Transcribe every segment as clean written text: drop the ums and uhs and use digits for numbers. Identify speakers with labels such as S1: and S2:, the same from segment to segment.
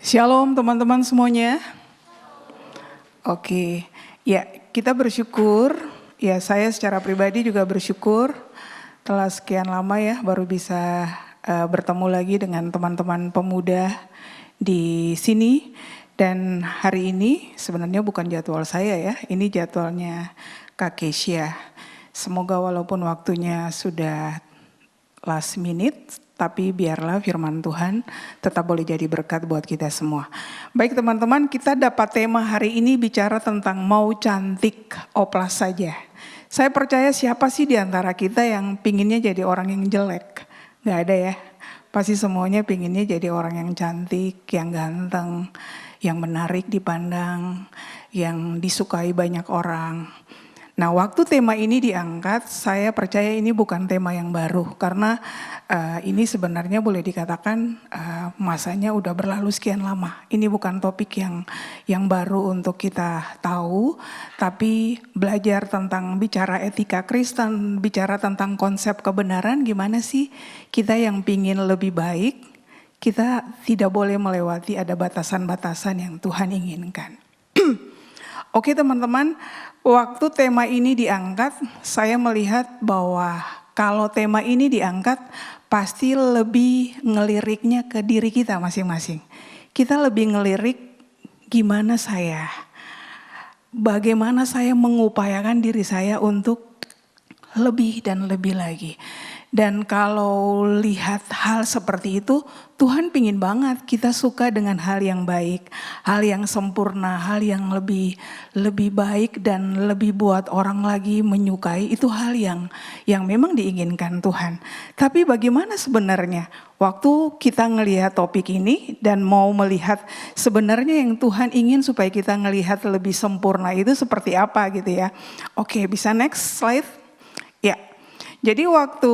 S1: Shalom teman-teman semuanya. Oke, ya kita bersyukur, ya saya secara pribadi juga bersyukur telah sekian lama ya baru bisa bertemu lagi dengan teman-teman pemuda di sini. Dan hari ini sebenarnya bukan jadwal saya ya, ini jadwalnya Kak Kesia. Semoga walaupun waktunya sudah last minute, tapi biarlah firman Tuhan tetap boleh jadi berkat buat kita semua. Baik teman-teman, kita dapat tema hari ini bicara tentang mau cantik oplas saja. Saya percaya siapa sih di antara kita yang pinginnya jadi orang yang jelek? Gak ada ya. Pasti semuanya pinginnya jadi orang yang cantik, yang ganteng, yang menarik dipandang, yang disukai banyak orang. Nah, waktu tema ini diangkat, saya percaya ini bukan tema yang baru. Karena ini sebenarnya boleh dikatakan masanya udah berlalu sekian lama. Ini bukan topik yang baru untuk kita tahu. Tapi belajar tentang bicara etika Kristen, bicara tentang konsep kebenaran, gimana sih kita yang pingin lebih baik, kita tidak boleh melewati ada batasan-batasan yang Tuhan inginkan. Oke teman-teman, waktu tema ini diangkat, saya melihat bahwa kalau tema ini diangkat, pasti lebih ngeliriknya ke diri kita masing-masing. Kita lebih ngelirik gimana saya, bagaimana saya mengupayakan diri saya untuk lebih dan lebih lagi. Dan kalau lihat hal seperti itu, Tuhan pingin banget kita suka dengan hal yang baik, hal yang sempurna, hal yang lebih baik dan lebih buat orang lagi menyukai. Itu hal yang memang diinginkan Tuhan. Tapi bagaimana sebenarnya waktu kita ngelihat topik ini dan mau melihat sebenarnya yang Tuhan ingin supaya kita ngelihat lebih sempurna itu seperti apa gitu ya. Oke, bisa next slide? Ya. Jadi waktu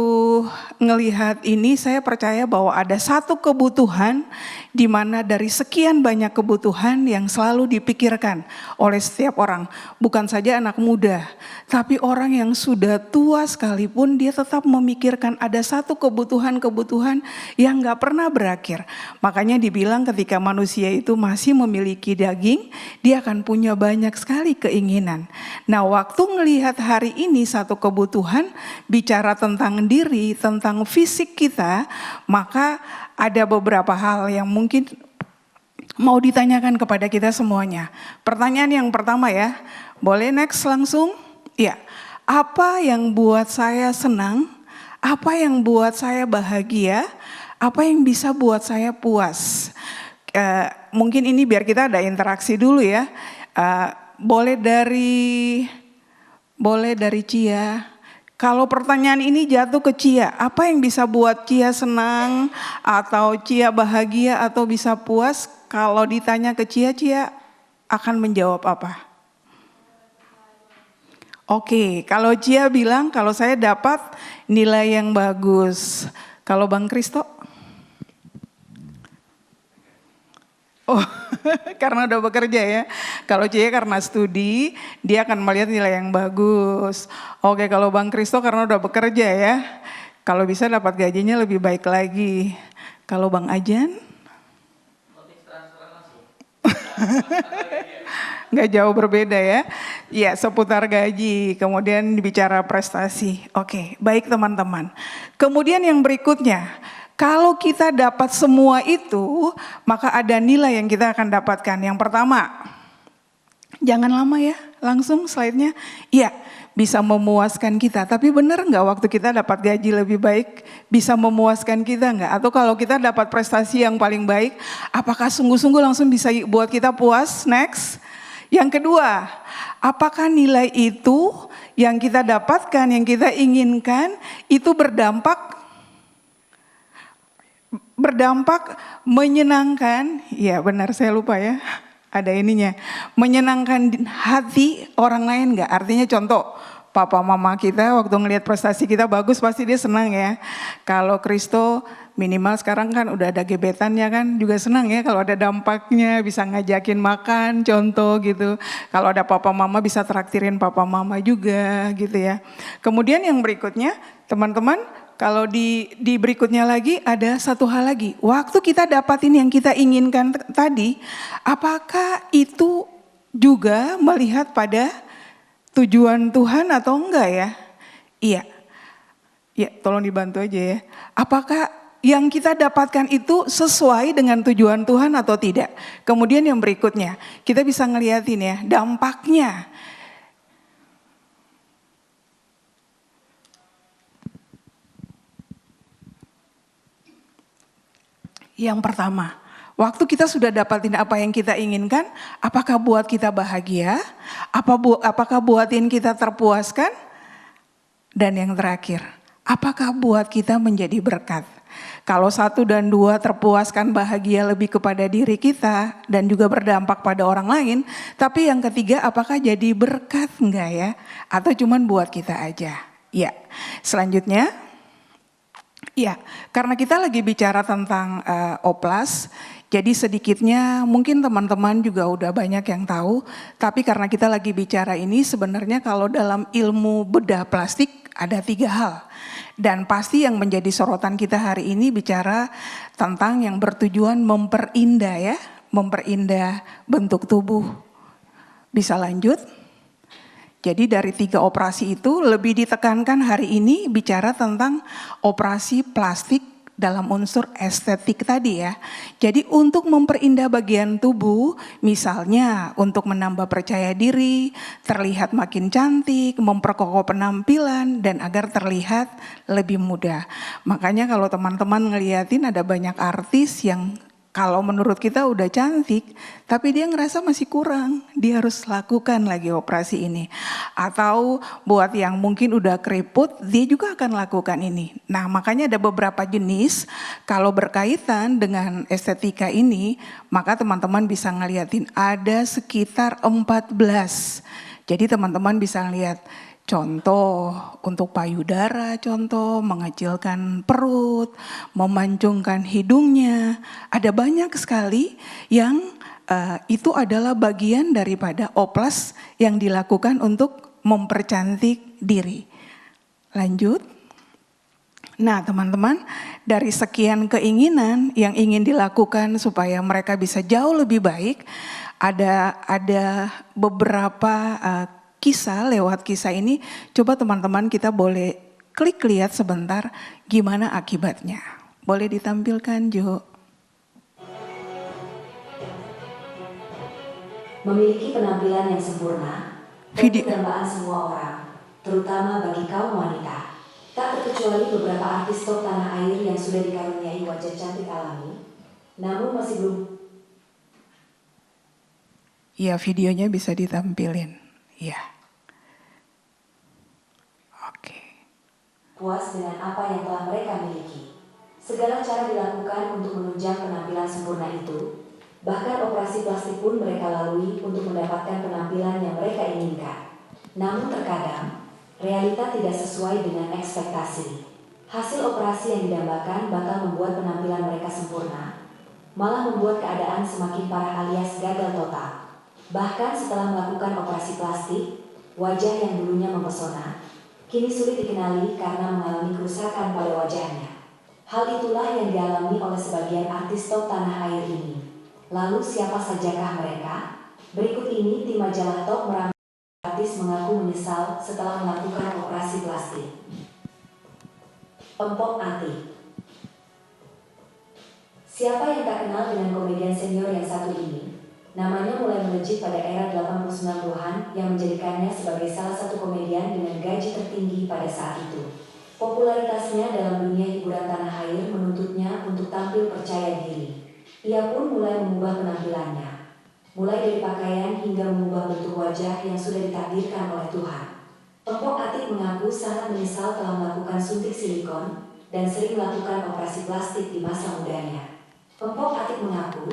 S1: ngelihat ini saya percaya bahwa ada satu kebutuhan di mana dari sekian banyak kebutuhan yang selalu dipikirkan oleh setiap orang. Bukan saja anak muda, tapi orang yang sudah tua sekalipun dia tetap memikirkan ada satu kebutuhan-kebutuhan yang gak pernah berakhir. Makanya dibilang ketika manusia itu masih memiliki daging, dia akan punya banyak sekali keinginan. Nah waktu ngelihat hari ini satu kebutuhan bicara tentang diri, tentang fisik kita, maka ada beberapa hal yang mungkin mau ditanyakan kepada kita semuanya. Pertanyaan yang pertama ya, boleh next langsung? Ya, apa yang buat saya senang? Apa yang buat saya bahagia? Apa yang bisa buat saya puas? Mungkin ini biar kita ada interaksi dulu ya. Boleh dari Cia. Kalau pertanyaan ini jatuh ke Cia, apa yang bisa buat Cia senang atau Cia bahagia atau bisa puas? Kalau ditanya ke Cia, Cia akan menjawab apa? Oke, kalau Cia bilang kalau saya dapat nilai yang bagus. Kalau Bang Kristo? Oh, karena udah bekerja ya. Kalau Cia karena studi, dia akan melihat nilai yang bagus. Oke, kalau Bang Kristo karena udah bekerja ya. Kalau bisa dapat gajinya lebih baik lagi. Kalau Bang Ajan? Nggak jauh berbeda ya. Ya, seputar gaji, kemudian bicara prestasi. Oke, baik teman-teman. Kemudian yang berikutnya, kalau kita dapat semua itu, maka ada nilai yang kita akan dapatkan. Yang pertama, jangan lama ya, langsung slide-nya. Iya, bisa memuaskan kita. Tapi benar nggak waktu kita dapat gaji lebih baik, bisa memuaskan kita nggak? Atau kalau kita dapat prestasi yang paling baik, apakah sungguh-sungguh langsung bisa buat kita puas? Next. Yang kedua, apakah nilai itu yang kita dapatkan, yang kita inginkan, itu berdampak menyenangkan, ya benar saya lupa ya, ada ininya, menyenangkan hati orang lain nggak? Artinya contoh, papa mama kita waktu ngelihat prestasi kita bagus pasti dia senang ya. Kalau Kristo minimal sekarang kan udah ada gebetannya kan juga senang ya kalau ada dampaknya bisa ngajakin makan contoh gitu. Kalau ada papa mama bisa traktirin papa mama juga gitu ya. Kemudian yang berikutnya teman-teman, Kalau di berikutnya lagi ada satu hal lagi. Waktu kita dapatin yang kita inginkan tadi, apakah itu juga melihat pada tujuan Tuhan atau enggak ya? Iya. Ya, tolong dibantu aja ya. Apakah yang kita dapatkan itu sesuai dengan tujuan Tuhan atau tidak? Kemudian yang berikutnya, kita bisa ngeliatin ya dampaknya. Yang pertama, waktu kita sudah dapatin apa yang kita inginkan, apakah buat kita bahagia? Apakah buatin kita terpuaskan? Dan yang terakhir, apakah buat kita menjadi berkat? Kalau 1 dan 2 terpuaskan bahagia lebih kepada diri kita dan juga berdampak pada orang lain, tapi yang ketiga apakah jadi berkat enggak ya? Atau cuman buat kita aja? Ya, selanjutnya. Ya, karena kita lagi bicara tentang oplas, jadi sedikitnya mungkin teman-teman juga udah banyak yang tahu, tapi karena kita lagi bicara ini sebenarnya kalau dalam ilmu bedah plastik ada 3 hal. Dan pasti yang menjadi sorotan kita hari ini bicara tentang yang bertujuan memperindah ya, memperindah bentuk tubuh. Bisa lanjut? Jadi dari 3 operasi itu lebih ditekankan hari ini bicara tentang operasi plastik dalam unsur estetik tadi ya. Jadi untuk memperindah bagian tubuh, misalnya untuk menambah percaya diri, terlihat makin cantik, memperkokoh penampilan, dan agar terlihat lebih muda. Makanya kalau teman-teman ngeliatin ada banyak artis yang kalau menurut kita udah cantik, tapi dia ngerasa masih kurang, dia harus lakukan lagi operasi ini. Atau buat yang mungkin udah keriput, dia juga akan lakukan ini. Nah makanya ada beberapa jenis, kalau berkaitan dengan estetika ini, maka teman-teman bisa ngeliatin ada sekitar 14. Jadi teman-teman bisa ngeliat, contoh untuk payudara, contoh mengecilkan perut, memancungkan hidungnya. Ada banyak sekali yang itu adalah bagian daripada oplas yang dilakukan untuk mempercantik diri. Lanjut. Nah teman-teman, dari sekian keinginan yang ingin dilakukan supaya mereka bisa jauh lebih baik, ada beberapa kisah, lewat kisah ini coba teman-teman kita boleh klik lihat sebentar gimana akibatnya. Boleh ditampilkan Jo?
S2: Memiliki penampilan yang sempurna,
S1: Video.
S2: dambaan semua orang, terutama bagi kaum wanita. Tak terkecuali beberapa artis top tanah air yang sudah dikaruniai wajah cantik alami, namun masih belum.
S1: Ya videonya bisa ditampilin, ya.
S2: Puas dengan apa yang telah mereka miliki. Segala cara dilakukan untuk menunjang penampilan sempurna itu, bahkan operasi plastik pun mereka lalui untuk mendapatkan penampilan yang mereka inginkan. Namun terkadang, realita tidak sesuai dengan ekspektasi. Hasil operasi yang didambakan bakal membuat penampilan mereka sempurna, malah membuat keadaan semakin parah alias gagal total. Bahkan setelah melakukan operasi plastik, wajah yang dulunya mempesona, kini sulit dikenali karena mengalami kerusakan pada wajahnya. Hal itulah yang dialami oleh sebagian artis top tanah air ini. Lalu siapa sajakah mereka? Berikut ini tim majalah top merangkum artis mengaku menyesal setelah melakukan operasi plastik. Empok Ati. Siapa yang tak kenal dengan komedian senior yang satu ini? Namanya mulai melejit pada era 80-90-an yang menjadikannya sebagai salah satu komedian dengan gaji tertinggi pada saat itu. Popularitasnya dalam dunia hiburan tanah air menuntutnya untuk tampil percaya diri. Ia pun mulai mengubah penampilannya, mulai dari pakaian hingga mengubah bentuk wajah yang sudah ditakdirkan oleh Tuhan. Empok Atik mengaku sangat menyesal telah melakukan suntik silikon dan sering melakukan operasi plastik di masa mudanya. Empok Atik mengaku,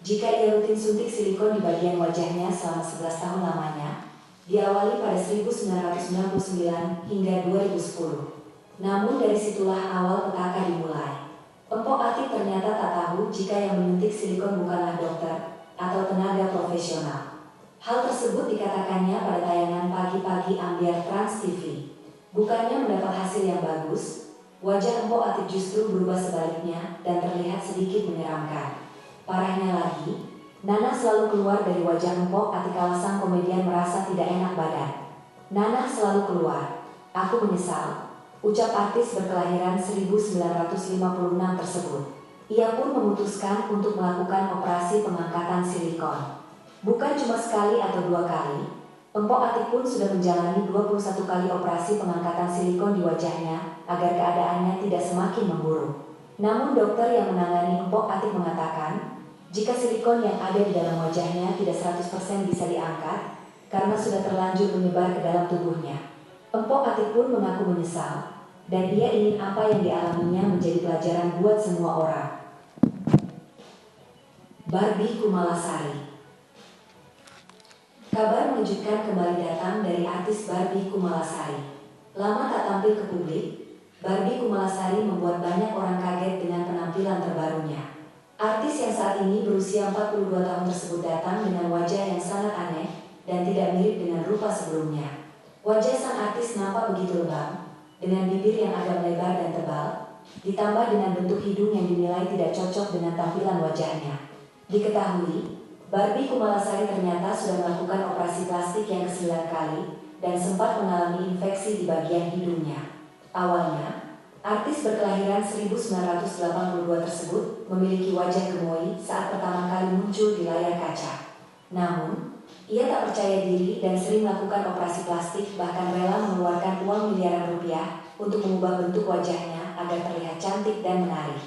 S2: jika ia rutin suntik silikon di bagian wajahnya selama 11 tahun lamanya, diawali pada 1999 hingga 2010. Namun dari situlah awal petaka dimulai. Empok Atik ternyata tak tahu jika yang menyuntik silikon bukanlah dokter atau tenaga profesional. Hal tersebut dikatakannya pada tayangan pagi-pagi ambiar Trans TV. Bukannya mendapat hasil yang bagus, Wajah Empok Atik justru berubah sebaliknya dan terlihat sedikit menyeramkan. Parahnya lagi, Nana selalu keluar dari wajah Empok Atik kala sang komedian merasa tidak enak badan. Nana selalu keluar. Aku menyesal, ucap artis berkelahiran 1956 tersebut. Ia pun memutuskan untuk melakukan operasi pengangkatan silikon. Bukan cuma sekali atau dua kali, Empok Atik pun sudah menjalani 21 kali operasi pengangkatan silikon di wajahnya agar keadaannya tidak semakin memburuk. Namun dokter yang menangani Empok Atik mengatakan, jika silikon yang ada di dalam wajahnya tidak 100% bisa diangkat karena sudah terlanjur menyebar ke dalam tubuhnya. Empok Atik pun mengaku menyesal dan ia ingin apa yang dialaminya menjadi pelajaran buat semua orang. Barbie Kumalasari. Kabar mengejutkan kembali datang dari artis Barbie Kumalasari. Lama tak tampil ke publik, Barbie Kumalasari membuat banyak orang kaget dengan penampilan terbarunya. Artis yang saat ini berusia 42 tahun tersebut datang dengan wajah yang sangat aneh dan tidak mirip dengan rupa sebelumnya. Wajah sang artis nampak begitu lebam, dengan bibir yang agak lebar dan tebal, ditambah dengan bentuk hidung yang dinilai tidak cocok dengan tampilan wajahnya. Diketahui, Barbie Kumalasari ternyata sudah melakukan operasi plastik yang ke-9 kali dan sempat mengalami infeksi di bagian hidungnya. Awalnya, artis berkelahiran 1982 tersebut memiliki wajah gemoy saat pertama kali muncul di layar kaca. Namun, ia tak percaya diri dan sering melakukan operasi plastik, bahkan rela mengeluarkan uang miliaran rupiah untuk mengubah bentuk wajahnya agar terlihat cantik dan menarik.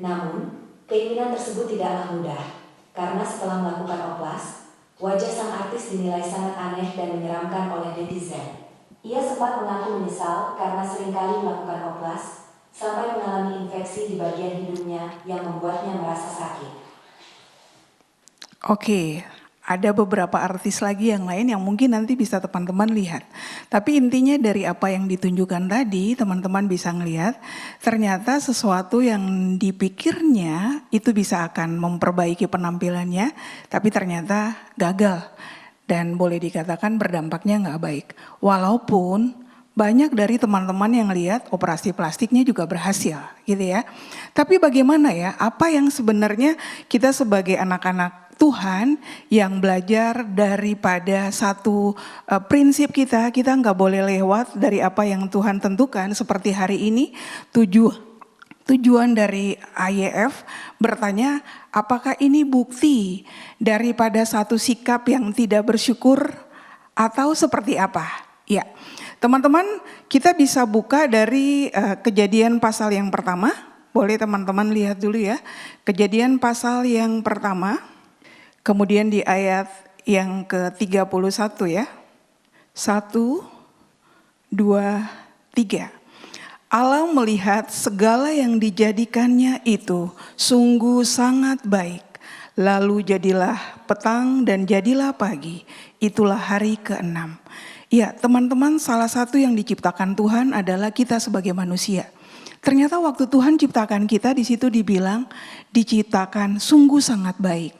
S2: Namun, keinginan tersebut tidaklah mudah. Karena setelah melakukan oplas, wajah sang artis dinilai sangat aneh dan menyeramkan oleh netizen. Ia sempat mengaku menyesal karena seringkali melakukan oplas, sampai mengalami infeksi di bagian hidungnya yang membuatnya merasa sakit.
S1: Oke, ada beberapa artis lagi yang lain yang mungkin nanti bisa teman-teman lihat. Tapi intinya dari apa yang ditunjukkan tadi, teman-teman bisa ngelihat ternyata sesuatu yang dipikirnya itu bisa akan memperbaiki penampilannya, tapi ternyata gagal. Dan boleh dikatakan berdampaknya nggak baik. Walaupun banyak dari teman-teman yang lihat operasi plastiknya juga berhasil gitu ya. Tapi bagaimana ya, apa yang sebenarnya kita sebagai anak-anak Tuhan yang belajar daripada satu prinsip kita nggak boleh lewat dari apa yang Tuhan tentukan. Seperti hari ini tujuan dari IYF bertanya, apakah ini bukti daripada satu sikap yang tidak bersyukur atau seperti apa? Ya, teman-teman, kita bisa buka dari Kejadian pasal yang pertama. Boleh teman-teman lihat dulu ya. Kejadian pasal yang pertama. Kemudian di ayat yang ke-31 ya. 1, 2, 3. Allah melihat segala yang dijadikannya itu sungguh sangat baik. Lalu jadilah petang dan jadilah pagi. Itulah hari ke-6. Ya, teman-teman, salah satu yang diciptakan Tuhan adalah kita sebagai manusia. Ternyata waktu Tuhan ciptakan kita, di situ dibilang diciptakan sungguh sangat baik.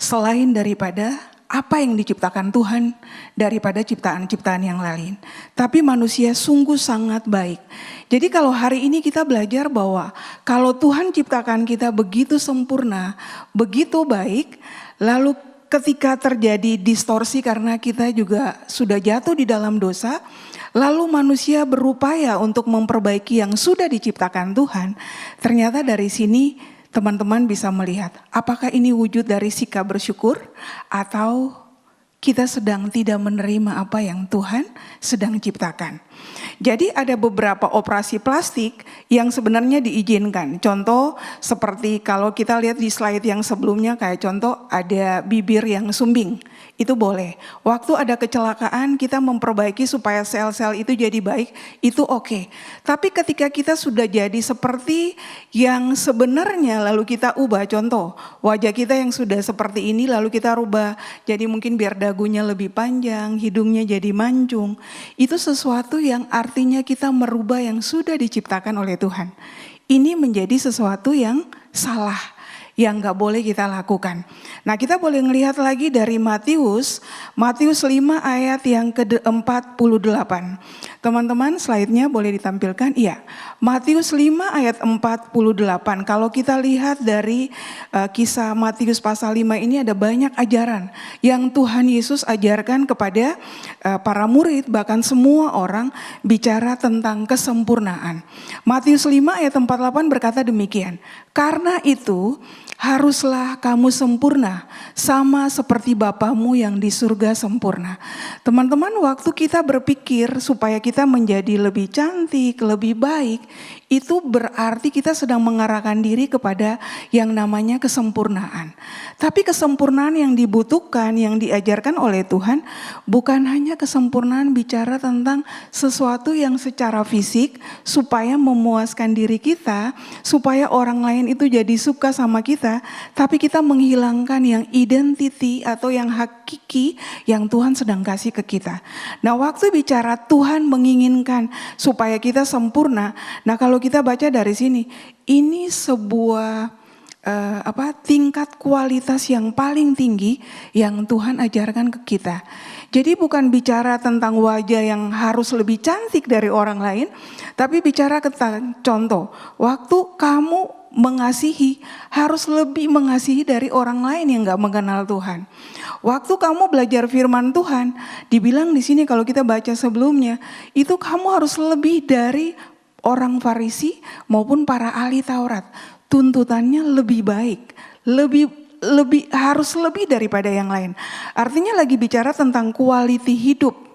S1: Selain daripada apa yang diciptakan Tuhan daripada ciptaan-ciptaan yang lain. Tapi manusia sungguh sangat baik. Jadi kalau hari ini kita belajar bahwa kalau Tuhan ciptakan kita begitu sempurna, begitu baik, lalu ketika terjadi distorsi karena kita juga sudah jatuh di dalam dosa, lalu manusia berupaya untuk memperbaiki yang sudah diciptakan Tuhan, ternyata dari sini teman-teman bisa melihat apakah ini wujud dari sikap bersyukur atau kita sedang tidak menerima apa yang Tuhan sedang ciptakan. Jadi ada beberapa operasi plastik yang sebenarnya diizinkan. Contoh seperti kalau kita lihat di slide yang sebelumnya, kayak contoh ada bibir yang sumbing. Itu boleh. Waktu ada kecelakaan kita memperbaiki supaya sel-sel itu jadi baik, itu oke. Tapi ketika kita sudah jadi seperti yang sebenarnya lalu kita ubah, contoh wajah kita yang sudah seperti ini lalu kita rubah jadi mungkin biar dagunya lebih panjang, hidungnya jadi mancung. Itu sesuatu yang artinya kita merubah yang sudah diciptakan oleh Tuhan. Ini menjadi sesuatu yang salah, yang gak boleh kita lakukan. Nah, kita boleh ngelihat lagi dari Matius 5 ayat yang ke-48. Teman-teman, slide-nya boleh ditampilkan? Iya. Matius 5 ayat 48. Kalau kita lihat dari kisah Matius pasal 5 ini ada banyak ajaran yang Tuhan Yesus ajarkan kepada para murid, bahkan semua orang bicara tentang kesempurnaan. Matius 5 ayat 48 berkata demikian. Karena itu haruslah kamu sempurna sama seperti Bapamu yang di surga sempurna. Teman-teman, waktu kita berpikir supaya kita menjadi lebih cantik, lebih baik, itu berarti kita sedang mengarahkan diri kepada yang namanya kesempurnaan. Tapi kesempurnaan yang dibutuhkan, yang diajarkan oleh Tuhan, bukan hanya kesempurnaan bicara tentang sesuatu yang secara fisik, supaya memuaskan diri kita, supaya orang lain itu jadi suka sama kita, tapi kita menghilangkan yang identity atau yang hakiki yang Tuhan sedang kasih ke kita. Nah, waktu bicara Tuhan menginginkan supaya kita sempurna, nah kalau kita baca dari sini, ini sebuah tingkat kualitas yang paling tinggi yang Tuhan ajarkan ke kita. Jadi bukan bicara tentang wajah yang harus lebih cantik dari orang lain, tapi bicara tentang contoh, waktu kamu mengasihi harus lebih mengasihi dari orang lain yang gak mengenal Tuhan. Waktu kamu belajar firman Tuhan, dibilang di sini kalau kita baca sebelumnya, itu kamu harus lebih dari orang Farisi maupun para ahli Taurat. Tuntutannya lebih baik, harus lebih daripada yang lain. Artinya lagi bicara tentang quality hidup.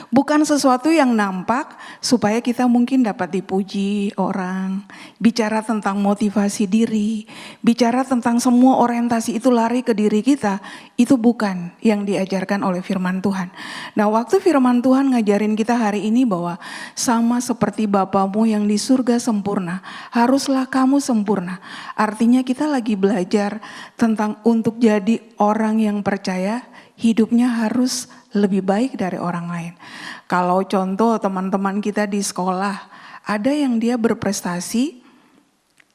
S1: Bukan sesuatu yang nampak supaya kita mungkin dapat dipuji orang. Bicara tentang motivasi diri, bicara tentang semua orientasi itu lari ke diri kita. Itu bukan yang diajarkan oleh firman Tuhan. Nah, waktu firman Tuhan ngajarin kita hari ini bahwa sama seperti Bapamu yang di surga sempurna, haruslah kamu sempurna. Artinya kita lagi belajar tentang untuk jadi orang yang percaya, hidupnya harus lebih baik dari orang lain. Kalau contoh teman-teman kita di sekolah, ada yang dia berprestasi,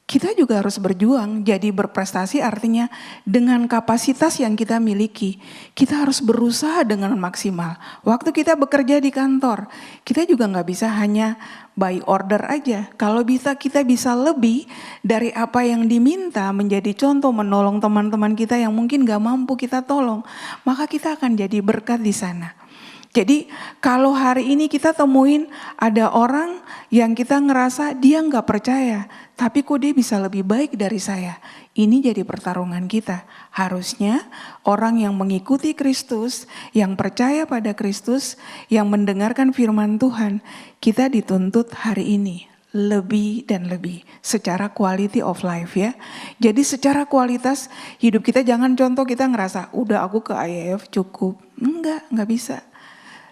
S1: kita juga harus berjuang. Jadi berprestasi artinya dengan kapasitas yang kita miliki, kita harus berusaha dengan maksimal. Waktu kita bekerja di kantor, kita juga gak bisa hanya by order aja. Kalau bisa kita bisa lebih dari apa yang diminta, menjadi contoh menolong teman-teman kita yang mungkin gak mampu kita tolong, maka kita akan jadi berkat di sana. Jadi kalau hari ini kita temuin ada orang yang kita ngerasa dia gak percaya, tapi kok dia bisa lebih baik dari saya. Ini jadi pertarungan kita. Harusnya orang yang mengikuti Kristus, yang percaya pada Kristus, yang mendengarkan firman Tuhan, kita dituntut hari ini lebih dan lebih secara quality of life ya. Jadi secara kualitas hidup kita, jangan contoh kita ngerasa udah aku ke IAF cukup. Enggak bisa.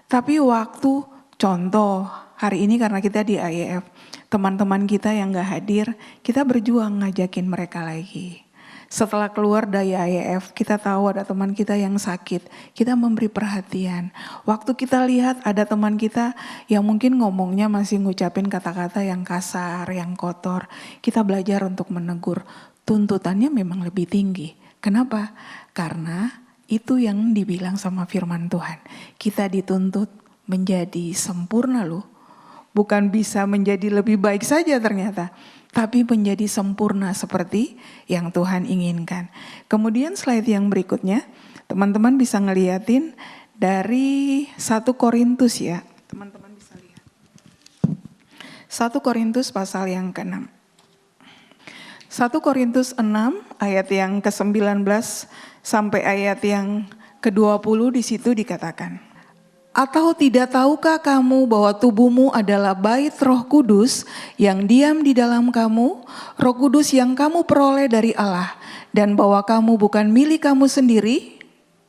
S1: Tapi waktu contoh hari ini karena kita di IAF, teman-teman kita yang gak hadir, kita berjuang ngajakin mereka lagi. Setelah keluar dari IAF, kita tahu ada teman kita yang sakit, kita memberi perhatian. Waktu kita lihat ada teman kita yang mungkin ngomongnya masih ngucapin kata-kata yang kasar, yang kotor, kita belajar untuk menegur. Tuntutannya memang lebih tinggi. Kenapa? Karena itu yang dibilang sama firman Tuhan. Kita dituntut menjadi sempurna loh. Bukan bisa menjadi lebih baik saja ternyata, tapi menjadi sempurna seperti yang Tuhan inginkan. Kemudian slide yang berikutnya, teman-teman bisa ngeliatin dari 1 Korintus ya. Teman-teman bisa lihat. 1 Korintus pasal yang ke-6. 1 Korintus 6 ayat yang ke-19 sampai ayat yang ke-20 di situ dikatakan, atau tidak tahukah kamu bahwa tubuhmu adalah bait Roh Kudus yang diam di dalam kamu, Roh Kudus yang kamu peroleh dari Allah, dan bahwa kamu bukan milik kamu sendiri?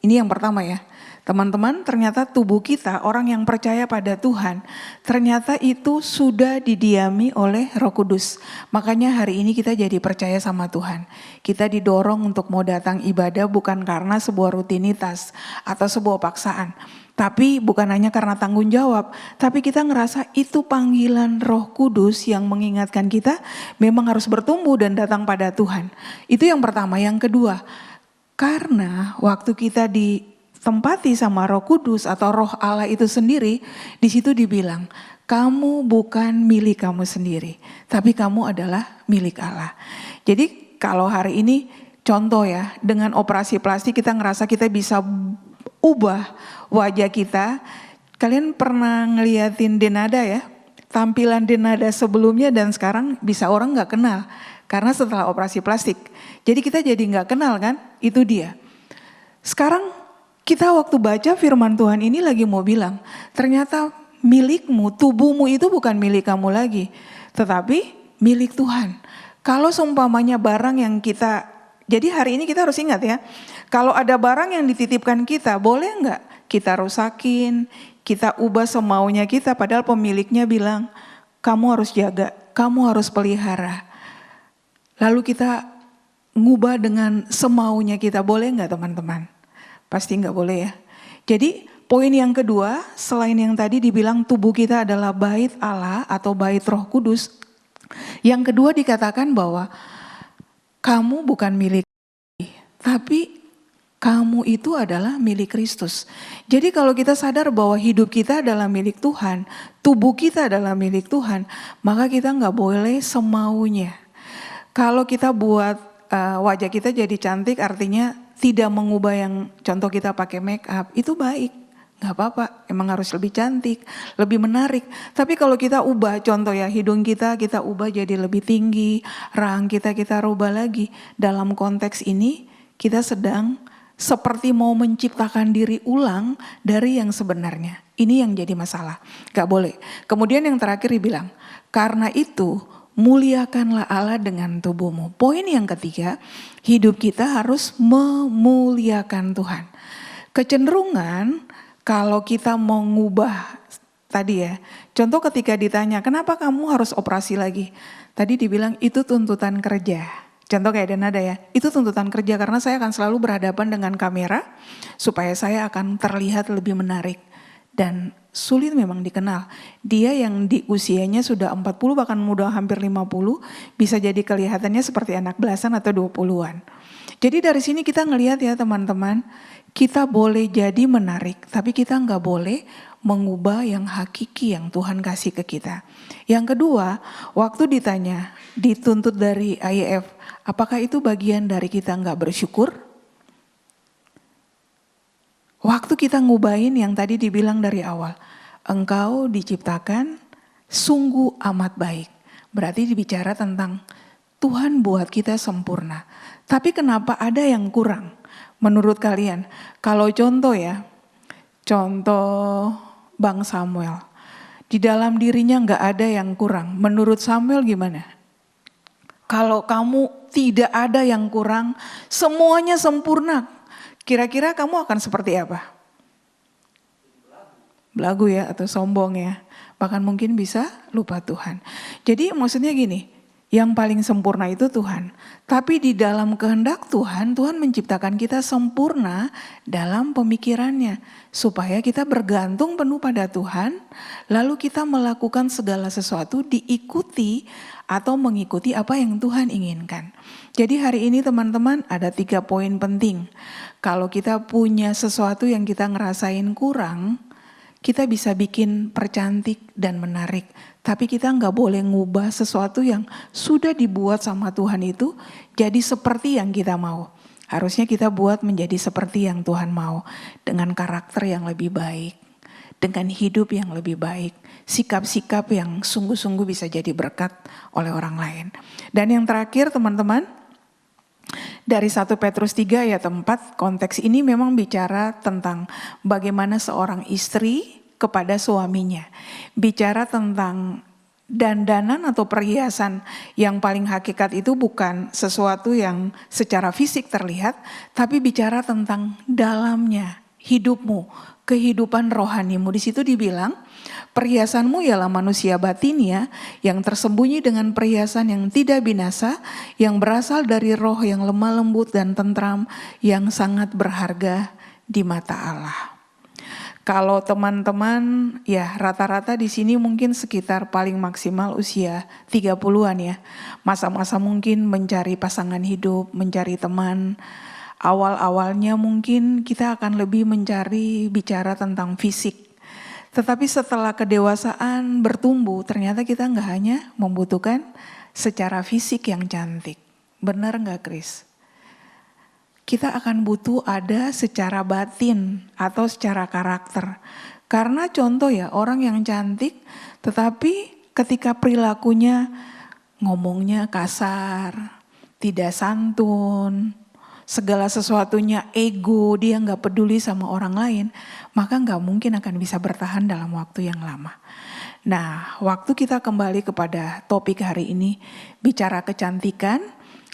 S1: Ini yang pertama ya. Teman-teman, ternyata tubuh kita, orang yang percaya pada Tuhan, ternyata itu sudah didiami oleh Roh Kudus. Makanya hari ini kita jadi percaya sama Tuhan. Kita didorong untuk mau datang ibadah bukan karena sebuah rutinitas atau sebuah paksaan. Tapi bukan hanya karena tanggung jawab, tapi kita ngerasa itu panggilan Roh Kudus yang mengingatkan kita memang harus bertumbuh dan datang pada Tuhan. Itu yang pertama. Yang kedua, karena waktu kita ditempati sama Roh Kudus atau Roh Allah itu sendiri, di situ dibilang, kamu bukan milik kamu sendiri, tapi kamu adalah milik Allah. Jadi kalau hari ini contoh ya, dengan operasi plastik kita ngerasa kita bisa ubah wajah kita. Kalian pernah ngeliatin Denada ya? Tampilan Denada sebelumnya dan sekarang bisa orang gak kenal. Karena setelah operasi plastik. Jadi kita jadi gak kenal kan? Itu dia. Sekarang kita waktu baca firman Tuhan ini lagi mau bilang, ternyata milikmu, tubuhmu itu bukan milik kamu lagi. Tetapi milik Tuhan. Kalau seumpamanya barang yang kita, jadi hari ini kita harus ingat ya. Kalau ada barang yang dititipkan kita, boleh gak kita rusakin, kita ubah semaunya kita, padahal pemiliknya bilang, kamu harus jaga, kamu harus pelihara. Lalu kita ngubah dengan semaunya kita, boleh nggak teman-teman? Pasti nggak boleh ya. Jadi poin yang kedua, selain yang tadi dibilang tubuh kita adalah bait Allah atau bait Roh Kudus. Yang kedua dikatakan bahwa kamu bukan milik, tapi kamu itu adalah milik Kristus. Jadi kalau kita sadar bahwa hidup kita adalah milik Tuhan, tubuh kita adalah milik Tuhan, maka kita nggak boleh semaunya. Kalau kita buat wajah kita jadi cantik, artinya tidak mengubah yang contoh kita pakai make up, itu baik. Nggak apa-apa, emang harus lebih cantik, lebih menarik. Tapi kalau kita ubah, contoh ya hidung kita ubah jadi lebih tinggi, rahang kita rubah lagi. Dalam konteks ini kita sedang seperti mau menciptakan diri ulang dari yang sebenarnya. Ini yang jadi masalah, gak boleh. Kemudian yang terakhir dibilang, karena itu muliakanlah Allah dengan tubuhmu. Poin yang ketiga, hidup kita harus memuliakan Tuhan. Kecenderungan kalau kita mau ngubah tadi ya, contoh ketika ditanya, kenapa kamu harus operasi lagi? Tadi dibilang itu tuntutan kerja. Contoh kayak Denada ya, itu tuntutan kerja karena saya akan selalu berhadapan dengan kamera supaya saya akan terlihat lebih menarik. Dan sulit memang dikenal. Dia yang di usianya sudah 40 bahkan muda hampir 50 bisa jadi kelihatannya seperti anak belasan atau 20-an. Jadi dari sini kita ngelihat ya teman-teman, kita boleh jadi menarik tapi kita nggak boleh mengubah yang hakiki yang Tuhan kasih ke kita. Yang kedua, waktu ditanya, dituntut dari IEF, apakah itu bagian dari kita nggak bersyukur? Waktu kita ngubahin yang tadi dibilang dari awal, engkau diciptakan sungguh amat baik. Berarti dibicara tentang Tuhan buat kita sempurna. Tapi kenapa ada yang kurang? Menurut kalian, kalau contoh ya, contoh Bang Samuel, di dalam dirinya nggak ada yang kurang. Menurut Samuel gimana? Kalau kamu tidak ada yang kurang, semuanya sempurna. Kira-kira kamu akan seperti apa? Belagu ya atau sombong ya. Bahkan mungkin bisa lupa Tuhan. Jadi maksudnya gini, yang paling sempurna itu Tuhan. Tapi di dalam kehendak Tuhan, Tuhan menciptakan kita sempurna dalam pemikirannya. Supaya kita bergantung penuh pada Tuhan, lalu kita melakukan segala sesuatu diikuti atau mengikuti apa yang Tuhan inginkan. Jadi hari ini teman-teman ada 3 poin penting. Kalau kita punya sesuatu yang kita ngerasain kurang, kita bisa bikin percantik dan menarik. Tapi kita nggak boleh ngubah sesuatu yang sudah dibuat sama Tuhan itu jadi seperti yang kita mau. Harusnya kita buat menjadi seperti yang Tuhan mau. Dengan karakter yang lebih baik. Dengan hidup yang lebih baik. Sikap-sikap yang sungguh-sungguh bisa jadi berkat oleh orang lain. Dan yang terakhir teman-teman, dari 1 Petrus 3 ayat 4, konteks ini memang bicara tentang bagaimana seorang istri kepada suaminya. Bicara tentang dandanan atau perhiasan yang paling hakikat itu bukan sesuatu yang secara fisik terlihat, tapi bicara tentang dalamnya, hidupmu, kehidupan rohanimu. Di situ dibilang, perhiasanmu ialah manusia batinnya yang tersembunyi dengan perhiasan yang tidak binasa, yang berasal dari roh yang lemah lembut dan tentram, yang sangat berharga di mata Allah. Kalau teman-teman ya rata-rata di sini mungkin sekitar paling maksimal usia 30-an ya. Masa-masa mungkin mencari pasangan hidup, mencari teman, Awal-awalnya mungkin kita akan lebih mencari bicara tentang fisik. Tetapi setelah kedewasaan bertumbuh, ternyata kita nggak hanya membutuhkan secara fisik yang cantik. Benar nggak, Chris? Kita akan butuh ada secara batin atau secara karakter. Karena contoh ya, orang yang cantik, tetapi ketika perilakunya ngomongnya kasar, tidak santun, segala sesuatunya ego, dia nggak peduli sama orang lain, maka nggak mungkin akan bisa bertahan dalam waktu yang lama. Nah, waktu kita kembali kepada topik hari ini, bicara kecantikan,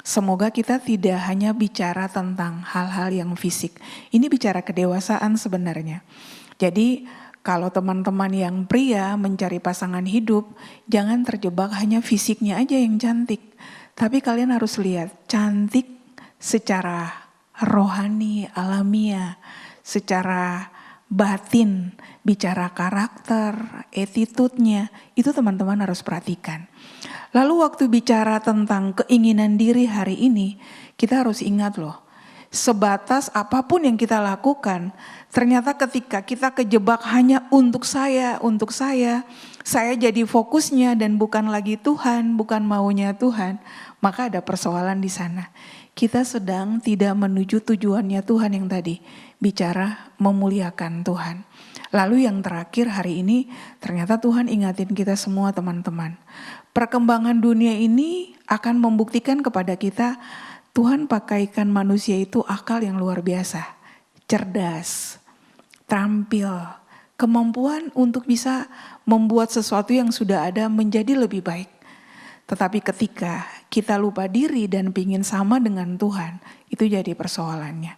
S1: semoga kita tidak hanya bicara tentang hal-hal yang fisik. Ini bicara kedewasaan sebenarnya. Jadi, kalau teman-teman yang pria mencari pasangan hidup, jangan terjebak hanya fisiknya aja yang cantik. Tapi kalian harus lihat, cantik secara rohani, alamiah, secara batin, bicara karakter, attitude-nya, itu teman-teman harus perhatikan. Lalu waktu bicara tentang keinginan diri hari ini, kita harus ingat loh, sebatas apapun yang kita lakukan, ternyata ketika kita kejebak hanya untuk saya jadi fokusnya dan bukan lagi Tuhan, bukan maunya Tuhan, maka ada persoalan di sana. Kita sedang tidak menuju tujuannya Tuhan yang tadi, bicara memuliakan Tuhan. Lalu yang terakhir hari ini, ternyata Tuhan ingatin kita semua teman-teman. Perkembangan dunia ini akan membuktikan kepada kita, Tuhan pakaikan manusia itu akal yang luar biasa, cerdas, terampil, kemampuan untuk bisa membuat sesuatu yang sudah ada menjadi lebih baik. Tetapi ketika kita lupa diri dan pingin sama dengan Tuhan, itu jadi persoalannya.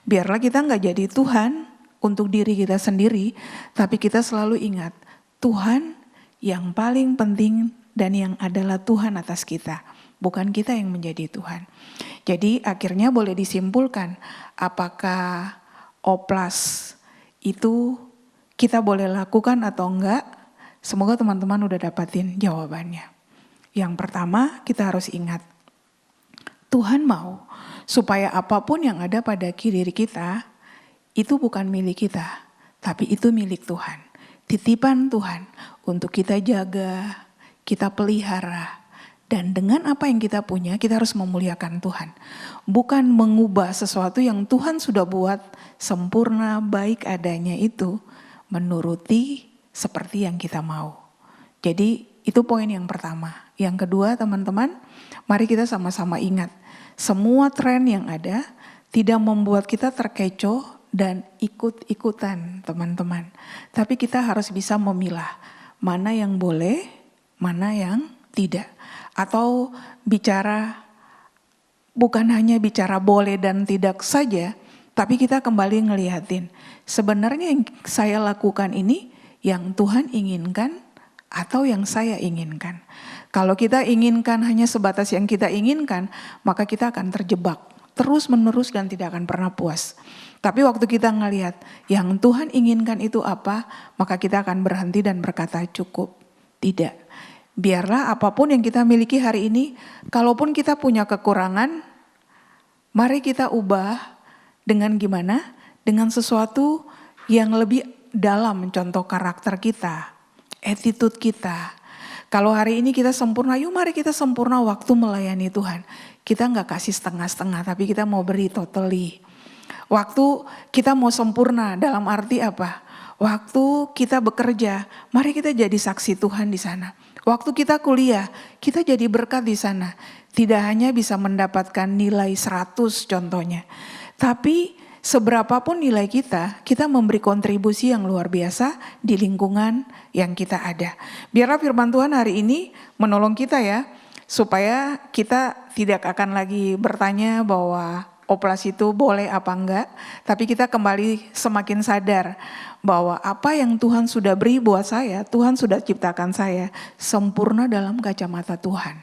S1: Biarlah kita nggak jadi Tuhan untuk diri kita sendiri, tapi kita selalu ingat Tuhan yang paling penting dan yang adalah Tuhan atas kita, bukan kita yang menjadi Tuhan. Jadi akhirnya boleh disimpulkan, apakah oplas itu kita boleh lakukan atau enggak? Semoga teman-teman udah dapatin jawabannya. Yang pertama, kita harus ingat, Tuhan mau supaya apapun yang ada pada diri kita, itu bukan milik kita, tapi itu milik Tuhan. Titipan Tuhan untuk kita jaga, kita pelihara, dan dengan apa yang kita punya, kita harus memuliakan Tuhan. Bukan mengubah sesuatu yang Tuhan sudah buat sempurna, baik adanya itu, menuruti seperti yang kita mau. Jadi itu poin yang pertama. Yang kedua teman-teman, mari kita sama-sama ingat, semua tren yang ada tidak membuat kita terkecoh dan ikut-ikutan teman-teman. Tapi kita harus bisa memilah mana yang boleh, mana yang tidak. Atau bicara, bukan hanya bicara boleh dan tidak saja, tapi kita kembali ngeliatin, sebenarnya yang saya lakukan ini yang Tuhan inginkan atau yang saya inginkan. Kalau kita inginkan hanya sebatas yang kita inginkan, maka kita akan terjebak terus menerus dan tidak akan pernah puas. Tapi waktu kita ngelihat yang Tuhan inginkan itu apa, maka kita akan berhenti dan berkata cukup. Tidak. Biarlah apapun yang kita miliki hari ini, kalaupun kita punya kekurangan, mari kita ubah dengan gimana? Dengan sesuatu yang lebih dalam, contoh karakter kita, attitude kita. Kalau hari ini kita sempurna, yuk mari kita sempurna waktu melayani Tuhan. Kita gak kasih setengah-setengah, tapi kita mau beri totally. Waktu kita mau sempurna, dalam arti apa? Waktu kita bekerja, mari kita jadi saksi Tuhan di sana. Waktu kita kuliah, kita jadi berkat di sana. Tidak hanya bisa mendapatkan nilai 100 contohnya. Tapi seberapapun nilai kita memberi kontribusi yang luar biasa di lingkungan yang kita ada. Biarlah firman Tuhan hari ini menolong kita ya, supaya kita tidak akan lagi bertanya bahwa oplas itu boleh apa enggak, tapi kita kembali semakin sadar bahwa apa yang Tuhan sudah beri buat saya, Tuhan sudah ciptakan saya sempurna dalam kacamata Tuhan.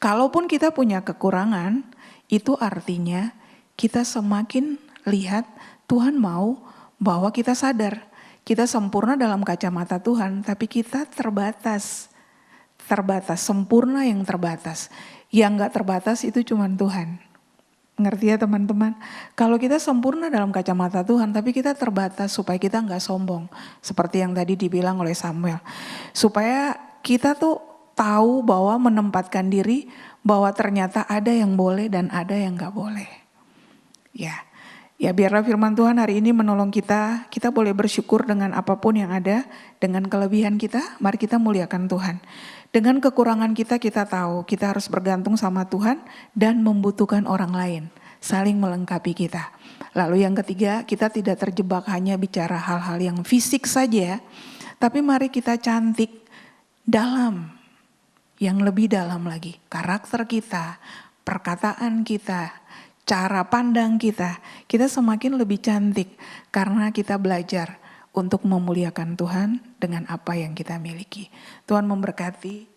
S1: Kalaupun kita punya kekurangan, itu artinya kita semakin lihat Tuhan mau bahwa kita sadar, kita sempurna dalam kacamata Tuhan, tapi kita terbatas, sempurna yang terbatas. Yang gak terbatas itu cuma Tuhan. Ngerti ya teman-teman? Kalau kita sempurna dalam kacamata Tuhan, tapi kita terbatas supaya kita nggak sombong. Seperti yang tadi dibilang oleh Samuel. Supaya kita tuh tahu bahwa menempatkan diri bahwa ternyata ada yang boleh dan ada yang nggak boleh. Ya biarlah firman Tuhan hari ini menolong kita. Kita boleh bersyukur dengan apapun yang ada. Dengan kelebihan kita, mari kita muliakan Tuhan. Dengan kekurangan kita tahu kita harus bergantung sama Tuhan dan membutuhkan orang lain. Saling melengkapi kita. Lalu yang ketiga, kita tidak terjebak hanya bicara hal-hal yang fisik saja. Tapi mari kita cantik dalam, yang lebih dalam lagi. Karakter kita, perkataan kita, cara pandang kita semakin lebih cantik karena kita belajar untuk memuliakan Tuhan dengan apa yang kita miliki. Tuhan memberkati.